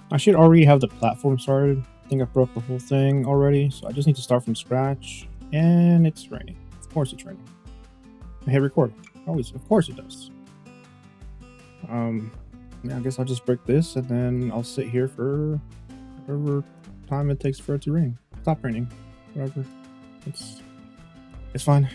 I should already have the platform started. I think I broke the whole thing already, so I just need to start from scratch. And it's raining. Of course it's raining. I hit record. Always, of course it does. Yeah, I guess I'll just break this and then I'll sit here for whatever time it takes for it to rain. Stop raining. Whatever. It's fine.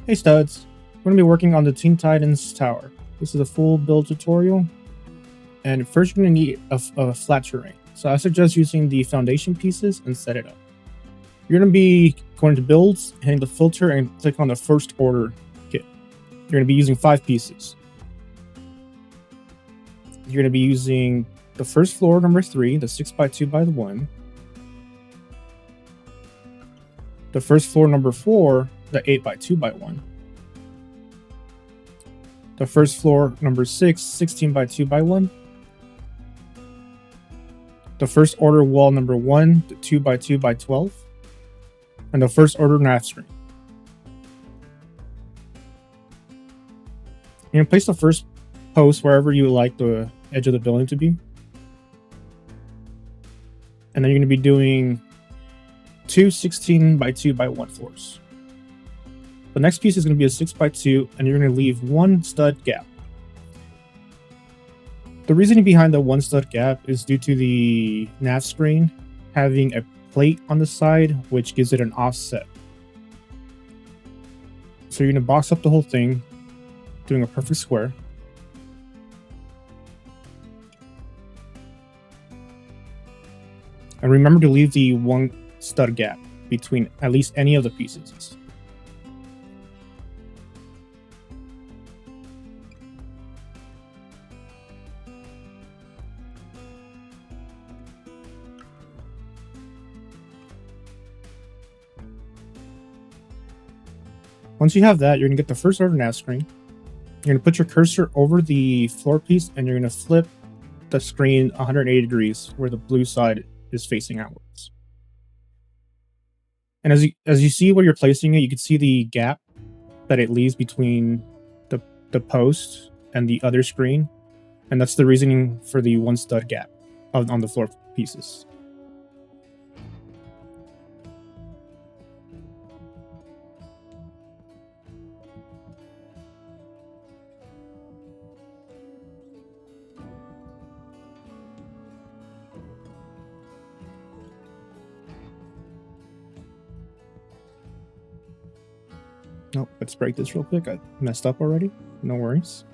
Hey studs. We're gonna be working on the Teen Titans Tower. This is a full build tutorial. And first you're gonna need a flat terrain. So I suggest using the foundation pieces and set it up. You're gonna be going to builds, hitting the filter and click on the first order kit. You're gonna be using 5 pieces. You're gonna be using the first floor, number 3, the 6x2x1. The first floor, number 4, the 8x2x1. The first floor, number 6, 16x2x1. The first order wall, number 1, the 2x2x12. And the first order nav screen. You're gonna place the first post wherever you like the edge of the building to be. And then you're gonna be doing 2 16x2x1 floors. The next piece is gonna be a 6x2, and you're gonna leave 1 stud gap. The reasoning behind the 1 stud gap is due to the nav screen having a plate on the side, which gives it an offset. So you're gonna box up the whole thing, doing a perfect square. And remember to leave the 1 stud gap between at least any of the pieces. Once you have that, you're gonna get the first order nav screen. You're gonna put your cursor over the floor piece and you're gonna flip the screen 180 degrees where the blue side is facing outwards. And as you see where you're placing it, you can see the gap that it leaves between the post and the other screen. And that's the reasoning for the 1 stud gap on the floor pieces. Nope, let's break this real quick. I messed up already. No worries.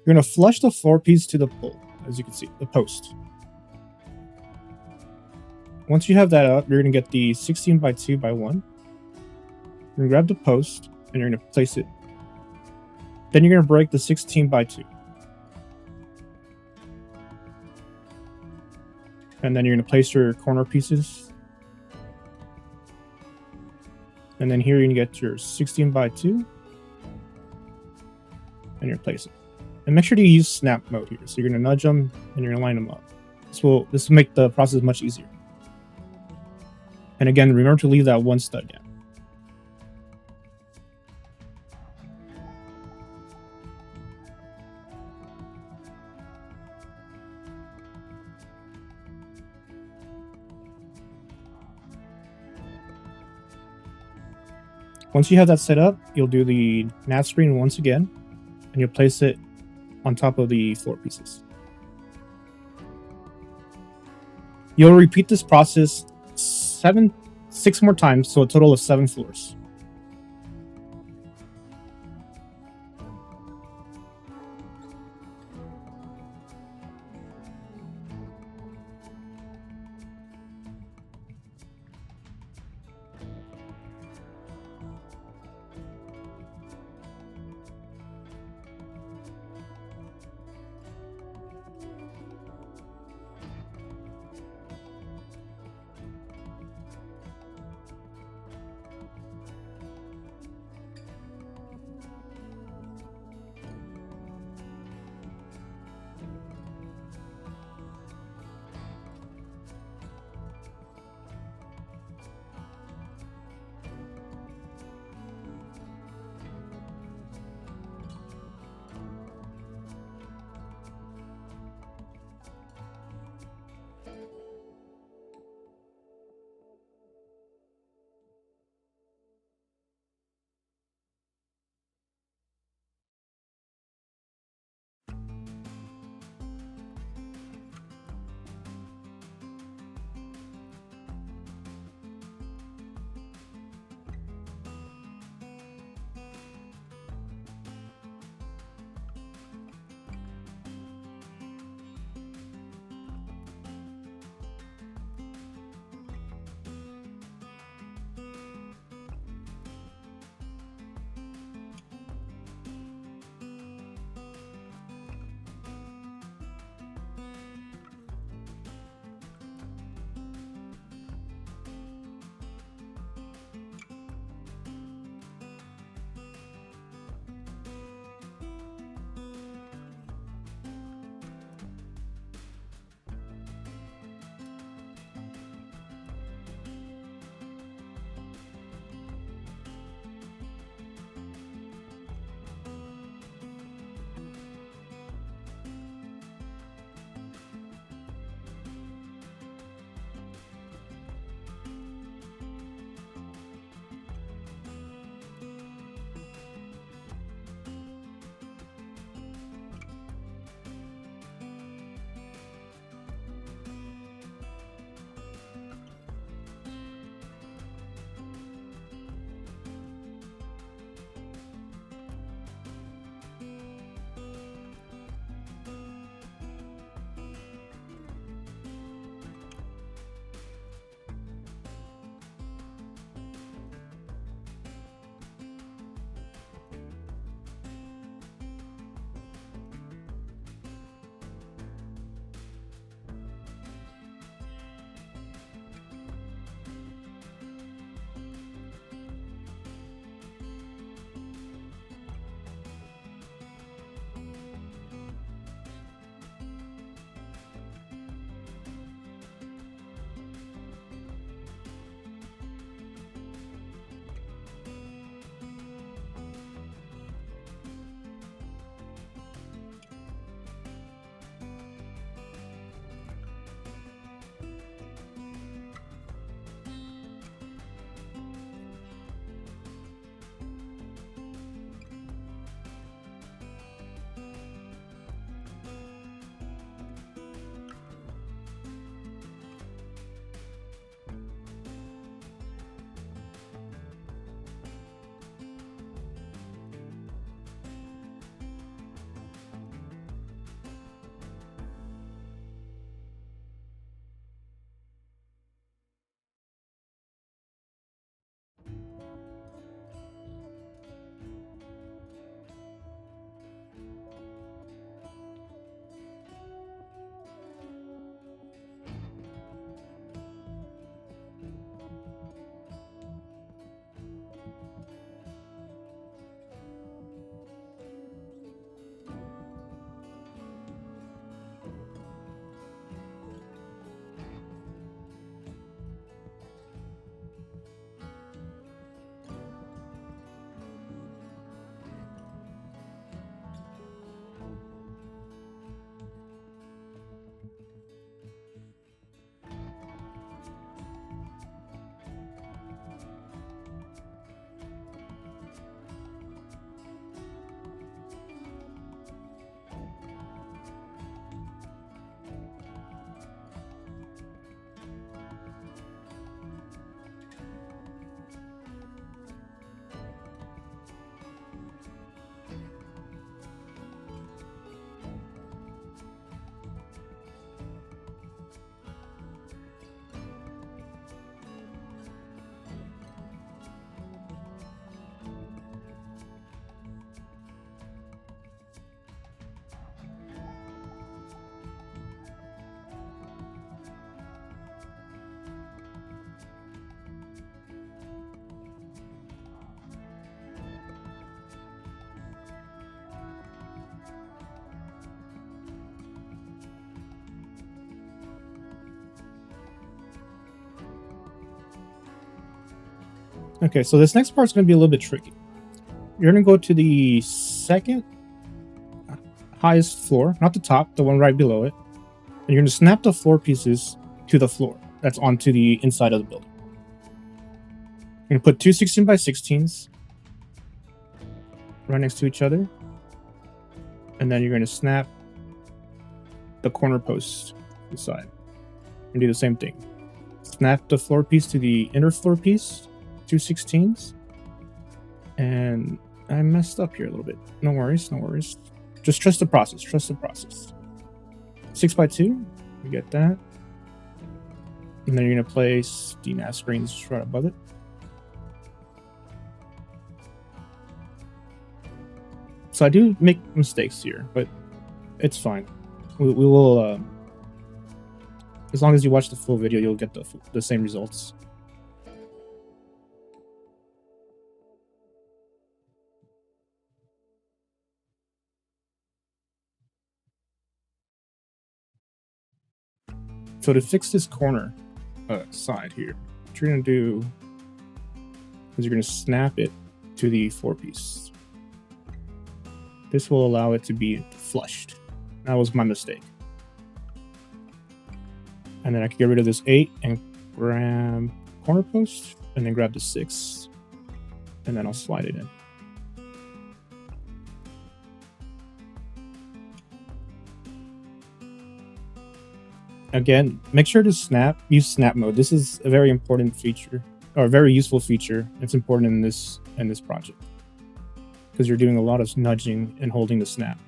You're going to flush the floor piece to the pole, as you can see, the post. Once you have that up, you're going to get the 16x2x1. You're going to grab the post, and you're going to place it. Then you're going to break the 16x2. And then you're going to place your corner pieces. And then here you're going to get your 16x2. And you're place it. And make sure to use snap mode here. So you're going to nudge them and you're going to line them up. This will make the process much easier. And again, remember to leave that 1 stud gap. Once you have that set up, you'll do the nav screen once again, and you'll place it on top of the floor pieces. You'll repeat this process 6 more times, so a total of 7 floors. Okay, so this next part's going to be a little bit tricky. You're going to go to the second highest floor, not the top, the one right below it. And you're going to snap the floor pieces to the floor that's onto the inside of the building. You're going to put two 16 by 16s right next to each other. And then you're going to snap the corner post inside. And do the same thing. Snap the floor piece to the inner floor piece, two 16s. And I messed up here a little bit. No worries, no worries. Just trust the process, trust the process. 6 by 2, you get that. And then you're going to place the NAS screens right above it. So I do make mistakes here, but it's fine. We will, as long as you watch the full video, you'll get the same results. So to fix this corner side here, what you're going to do is you're going to snap it to the floor piece. This will allow it to be flushed. That was my mistake. And then I can get rid of this 8 and grab corner post, and then grab the 6, and then I'll slide it in. Again, make sure to use snap mode. This is a very important feature, or a very useful feature. It's important in this project because you're doing a lot of nudging and holding the snap.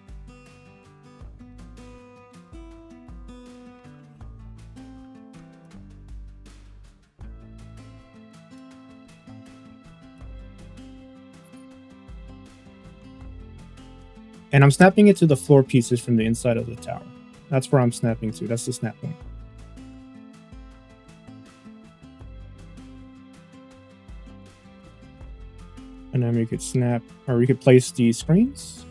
And I'm snapping it to the floor pieces from the inside of the tower. That's where I'm snapping to. That's the snap point. And then we could snap, or we could place the screens.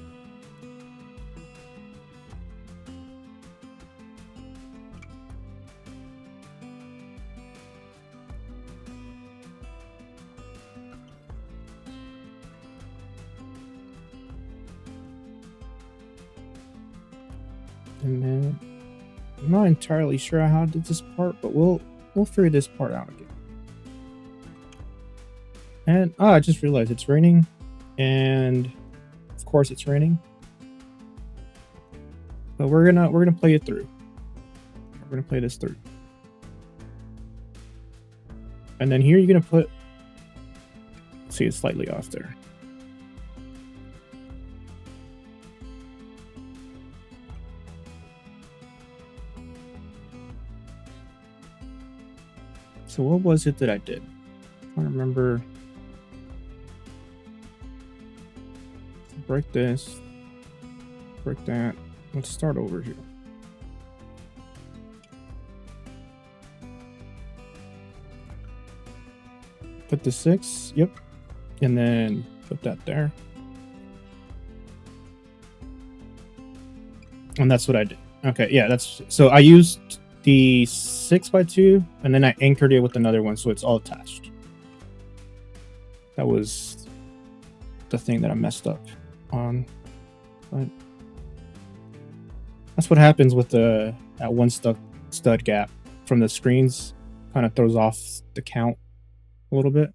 And then I'm not entirely sure how I did this part, but we'll figure this part out again. And I just realized it's raining, and of course it's raining. But we're gonna play it through. We're gonna play this through. And then here you're gonna put, see, it's slightly off there. So what was it that I did? I don't remember. Break this, break that. Let's start over here. Put the 6, yep. And then put that there. And that's what I did. Okay, yeah, that's, so I used the 6 by 2 and then I anchored it with another one so it's all attached. That was the thing that I messed up on, but that's what happens with that one stud gap from the screens. Kind of throws off the count a little bit.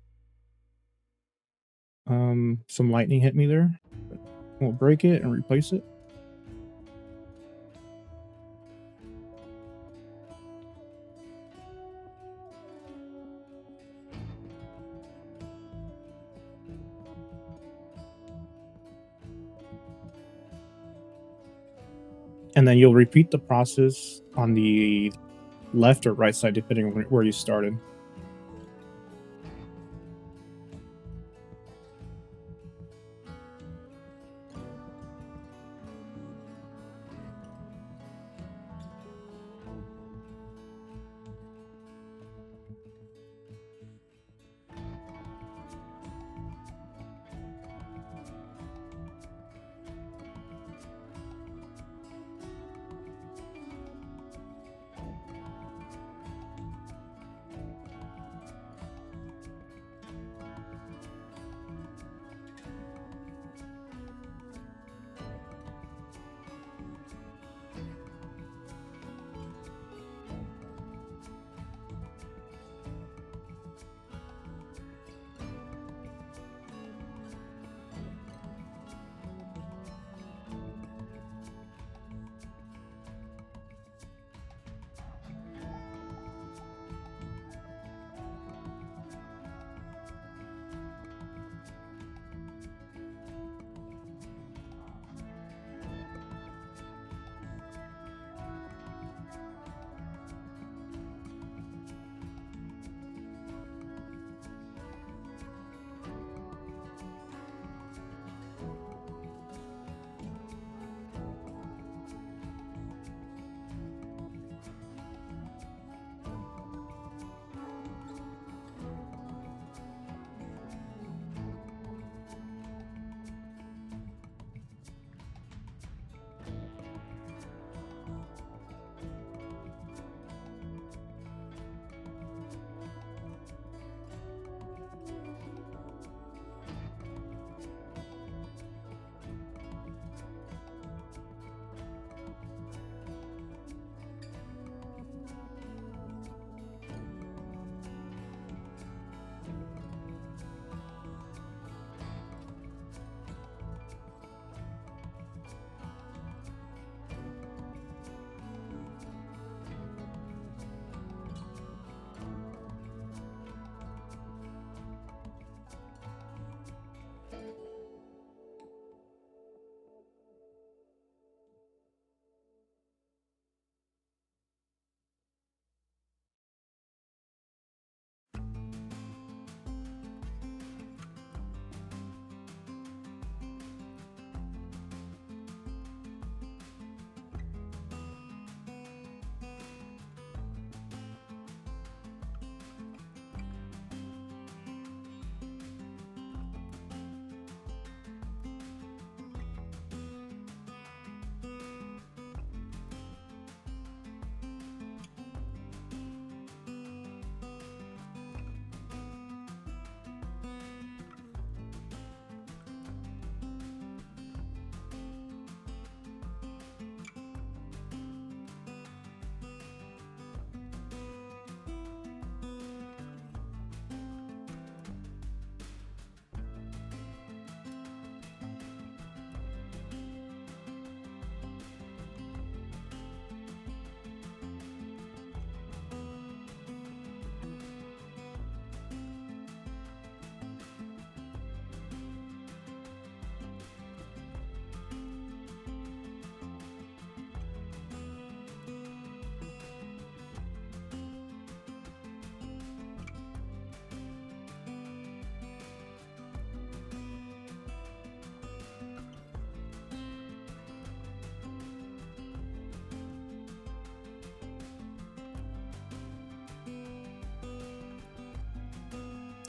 Some lightning hit me there, but we'll break it and replace it. And then you'll repeat the process on the left or right side, depending on where you started.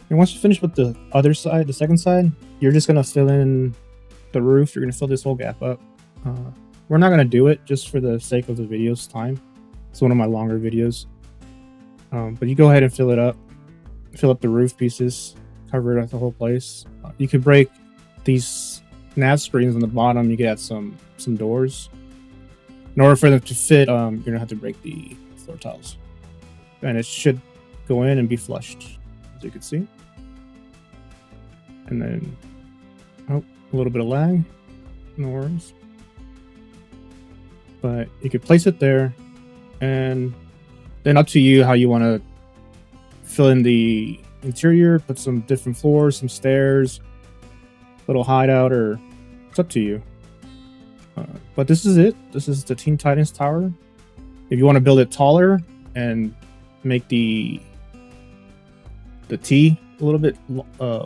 And once you finish with the other side, the second side, you're just gonna fill in the roof. You're gonna fill this whole gap up. We're not gonna do it just for the sake of the video's time. It's one of my longer videos. But you go ahead and fill it up. Fill up the roof pieces. Cover it up the whole place. You could break these nav screens on the bottom. You could add some doors. In order for them to fit, you're gonna have to break the floor tiles, and it should go in and be flushed, as you can see. And then, oh, a little bit of lag. No worries. But you could place it there, and then up to you how you want to fill in the interior. Put some different floors, some stairs, little hideout, or it's up to you. But this is it. This is the Teen Titans Tower. If you want to build it taller and make the T a little bit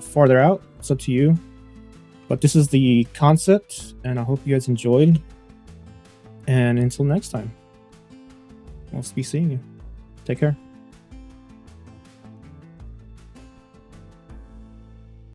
farther out, it's up to you. But this is the concept, and I hope you guys enjoyed. And until next time, I'll be seeing you. Take care.